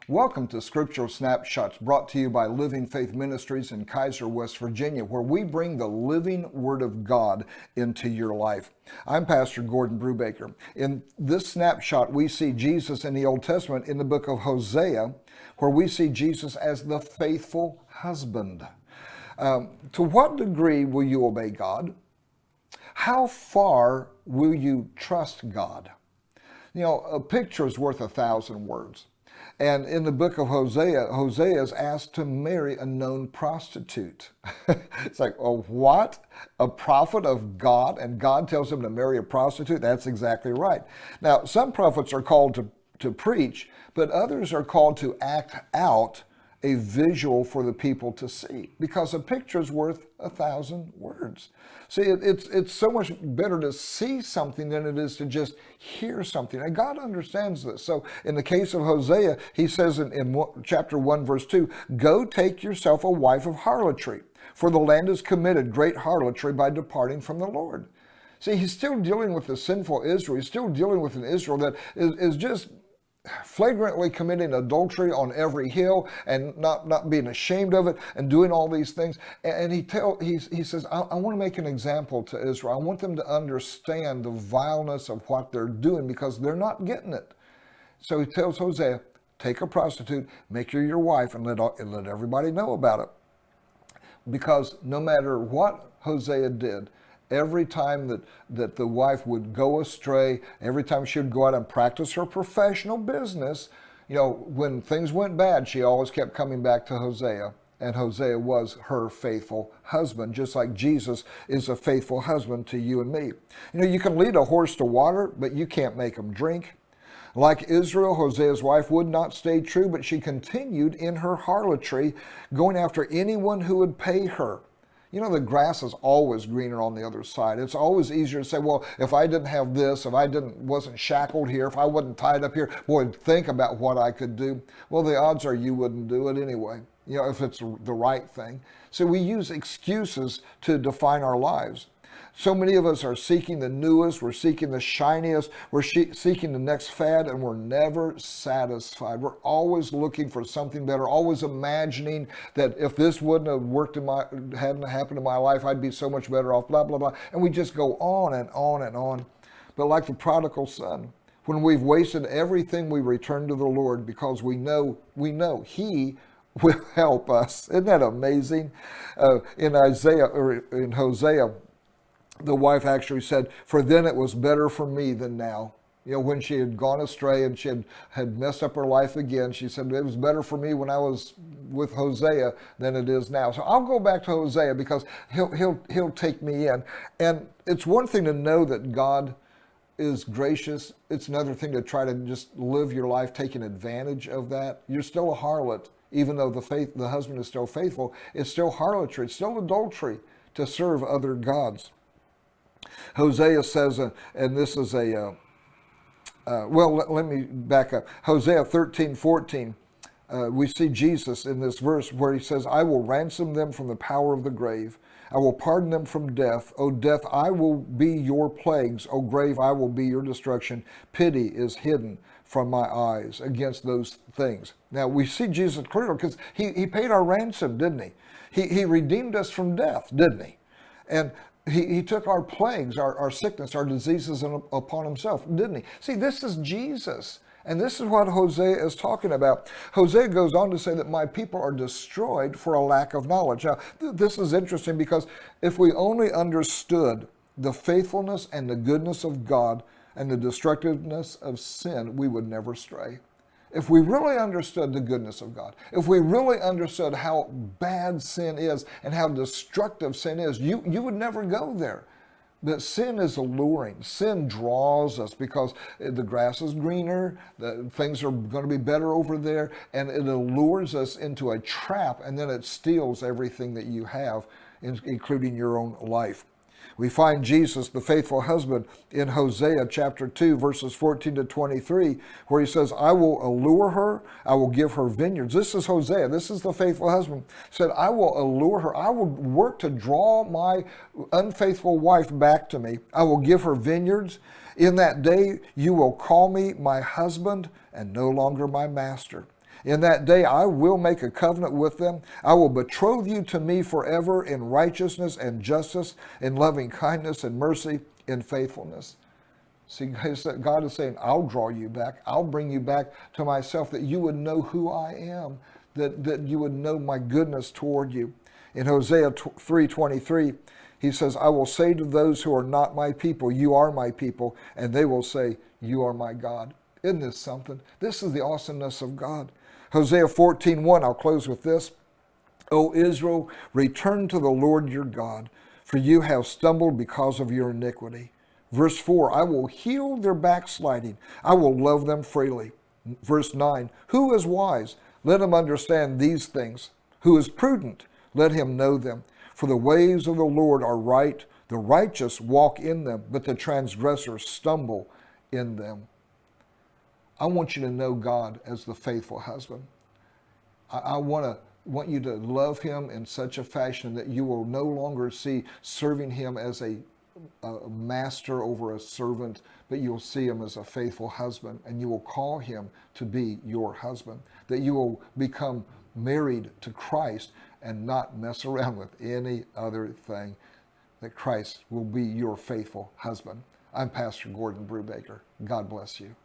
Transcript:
Welcome to Scriptural Snapshots brought to you by Living Faith Ministries in Kaiser, West Virginia, where we bring the living Word of God into your life. I'm Pastor Gordon Brubaker. In this snapshot, we see Jesus in the Old Testament in the book of Hosea, where we see Jesus as the faithful husband. To what degree will you obey God? How far will you trust God? You know, a picture is worth 1,000 words. And in the book of Hosea, Hosea is asked to marry a known prostitute. It's like, oh, what? A prophet of God, and God tells him to marry a prostitute? That's exactly right. Now, some prophets are called to preach, but others are called to act out a visual for the people to see, because a picture is worth 1,000 words. See, it's so much better to see something than it is to just hear something. And God understands this. So in the case of Hosea, he says in chapter 1, verse 2, "Go take yourself a wife of harlotry, for the land has committed great harlotry by departing from the Lord." See, he's still dealing with the sinful Israel. He's still dealing with an Israel that is just flagrantly committing adultery on every hill and not being ashamed of it and doing all these things. And he says, I want to make an example to Israel. I want them to understand the vileness of what they're doing because they're not getting it. So he tells Hosea, take a prostitute, make her your wife, and let everybody know about it. Because no matter what Hosea did, every time that the wife would go astray, every time she would go out and practice her professional business, you know, when things went bad, she always kept coming back to Hosea. And Hosea was her faithful husband, just like Jesus is a faithful husband to you and me. You know, you can lead a horse to water, but you can't make him drink. Like Israel, Hosea's wife would not stay true, but she continued in her harlotry, going after anyone who would pay her. You know, the grass is always greener on the other side. It's always easier to say, well, if I didn't have this, if I wasn't shackled here, if I wasn't tied up here, boy, think about what I could do. Well, the odds are you wouldn't do it anyway, you know, if it's the right thing. So we use excuses to define our lives. So many of us are seeking the newest, we're seeking the shiniest, we're seeking the next fad, and we're never satisfied. We're always looking for something better, always imagining that if this wouldn't have hadn't happened in my life, I'd be so much better off, blah, blah, blah. And we just go on and on and on. But like the prodigal son, when we've wasted everything, we return to the Lord because we know He will help us. Isn't that amazing? In Hosea, the wife actually said, "For then it was better for me than now." You know, when she had gone astray and she had messed up her life again, she said, "It was better for me when I was with Hosea than it is now." So I'll go back to Hosea because he'll take me in. And it's one thing to know that God is gracious. It's another thing to try to just live your life taking advantage of that. You're still a harlot, even though the husband is still faithful. It's still harlotry. It's still adultery to serve other gods. Hosea says, and this is let me back up. Hosea 13:14, we see Jesus in this verse where he says, "I will ransom them from the power of the grave. I will pardon them from death. O death, I will be your plagues. O grave, I will be your destruction. Pity is hidden from my eyes against those things." Now we see Jesus clearly because he paid our ransom, didn't he? He redeemed us from death, didn't he? And he took our plagues, our sickness, our diseases upon himself, didn't he? See, this is Jesus. And this is what Hosea is talking about. Hosea goes on to say that my people are destroyed for a lack of knowledge. Now, this is interesting because if we only understood the faithfulness and the goodness of God and the destructiveness of sin, we would never stray. If we really understood the goodness of God, if we really understood how bad sin is and how destructive sin is, you would never go there. But sin is alluring. Sin draws us because the grass is greener, things are going to be better over there, and it allures us into a trap, and then it steals everything that you have, including your own life. We find Jesus, the faithful husband, in Hosea chapter 2, verses 14 to 23, where he says, "I will allure her, I will give her vineyards." This is Hosea, this is the faithful husband. He said, "I will allure her, I will work to draw my unfaithful wife back to me. I will give her vineyards. In that day you will call me my husband and no longer my master. In that day I will make a covenant with them. I will betroth you to me forever in righteousness and justice, in loving kindness and mercy, in faithfulness. See, God is saying, I'll draw you back. I'll bring you back to myself, that you would know who I am, that you would know my goodness toward you. In Hosea 3:23, he says, I will say to those who are not my people, you are my people, and they will say, you are my God. Isn't this something? This is the awesomeness of God. Hosea 14:1, I'll close with this. O Israel, return to the Lord your God, for you have stumbled because of your iniquity. Verse 4, I will heal their backsliding. I will love them freely. Verse 9, who is wise? Let him understand these things. Who is prudent? Let him know them. For the ways of the Lord are right. The righteous walk in them, but the transgressors stumble in them. I want you to know God as the faithful husband. I want you to love him in such a fashion that you will no longer see serving him as a master over a servant, but you'll see him as a faithful husband, and you will call him to be your husband, that you will become married to Christ and not mess around with any other thing, that Christ will be your faithful husband. I'm Pastor Gordon Brubaker. God bless you.